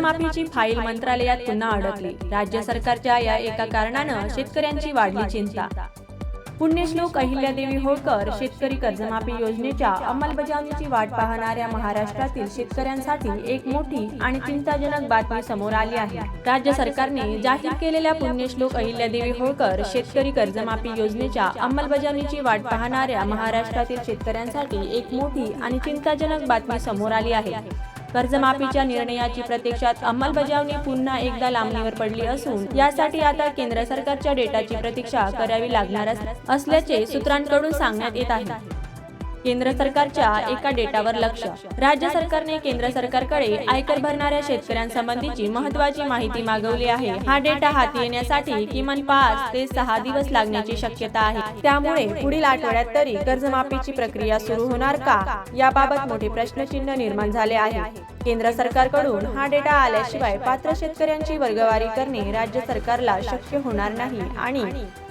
कर्जमाफीची फाईल मंत्रालयात पुन्हा अडकली। राज्य सरकारच्या या एका कारणानं शेतकऱ्यांची वाढली चिंता। पुण्यश्लोक अहिल्यादेवी होळकर शेतकरी कर्जमाफी योजनेच्या अंमलबजावणीची वाट पाहणाऱ्या महाराष्ट्रातील शेतकऱ्यांसाठी एक मोठी आणि चिंताजनक बातमी समोर आली आहे। राज्य सरकारने जाहीर केलेल्या पुण्यश्लोक अहिल्यादेवी होळकर शेतकरी कर्जमाफी योजनेच्या अंमलबजावणीची वाट पाहणाऱ्या महाराष्ट्रातील शेतकऱ्यांसाठी एक मोठी आणि चिंताजनक बातमी समोर आली आहे। कर्जमाफीच्या निर्णयाची प्रत्यक्षात अंमलबजावणी पुन्हा एकदा लांबणीवर पडली असून यासाठी आता केंद्र सरकारच्या डेटाची प्रतीक्षा करावी लागणार असल्याचे सूत्रांकडून सांगण्यात येत आहे। केंद्र सरकारच्या एका डेटावर लक्ष। राज्य सरकारने केंद्र सरकारकडे आयकर भरणाऱ्या शेतकऱ्यांसंबंधीची महत्त्वाची माहिती मागवली आहे। हा डेटा हाती येण्यासाठी किमान 5 ते 6 दिवस लागण्याची शक्यता आहे। त्यामुळे पुढील आठवड्यात तरी कर्जमाफीची प्रक्रिया सुरू होणार का, याबाबत मोठे प्रश्नचिन्ह निर्माण झाले आहे। केंद्र सरकारकडून हा डेटा आल्याशिवाय पात्र शेतकऱ्यांची वर्गवारी करणे राज्य सरकारला शक्य होणार नाही आणि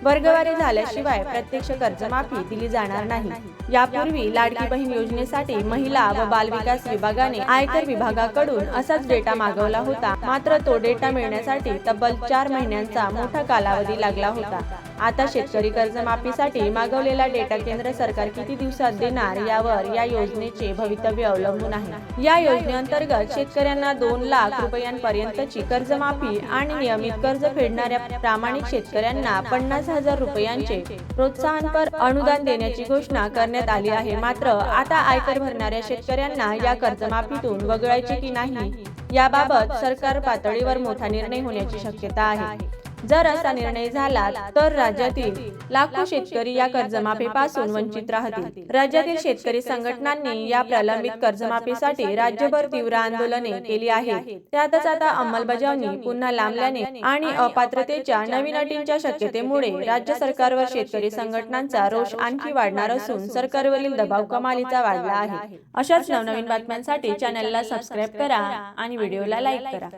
वर्गवारी झाल्याशिवाय प्रत्यक्ष कर्जमाफी दिली जाणार नाही। यापूर्वी लाडकी बहीण योजनेसाठी महिला व बालविकास विभागाने आयकर विभागाकडून असाच डेटा मागवला होता, मात्र तो डेटा मिळण्यासाठी तब्बल 4 महिन्यांचा मोठा कालावधी लागला होता। आता शेतकरी कर्जमाफीसाठी मागवलेला डेटा केंद्र सरकार किती दिवसात देणार यावर या योजनेचे भवितव्य अवलंबून आहे। या योजनेअंतर्गत शेतकऱ्यांना 2 लाख रुपयांपर्यंतची कर्जमाफी आणि नियमित कर्ज फेडणाऱ्या प्रामाणिक शेतकऱ्यांना 50,000 रुपयांचे प्रोत्साहनपर अनुदान देण्याची घोषणा करण्यात आली आहे। मात्र आता आयकर भरणाऱ्या शेतकऱ्यांना या कर्जमाफीतून वगळायचे की नाही याबाबत सरकार पातळीवर मोठा निर्णय होण्याची शक्यता आहे। जर असा निर्णय झाला तर राज्यातील लाखो शेतकरी या कर्जमाफीपासून वंचित राहतील। राज्यातील शेतकरी संघटनांनी या प्रलंबित कर्जमाफीसाठी राज्यभर तीव्र आंदोलने केली आहेत। त्यातच आता अंमलबजावणी पुन्हा लांबल्याने आणि अपात्रतेच्या नवीन अटींच्या शक्यतेमुळे राज्य सरकारवर शेतकरी संघटनांचा रोष आणखी वाढणार असून सरकारवरील दबाव कमालीचा वाढला आहे। अशाच नवनवीन बातम्यांसाठी चॅनलला सबस्क्राईब करा आणि व्हिडिओला लाईक करा।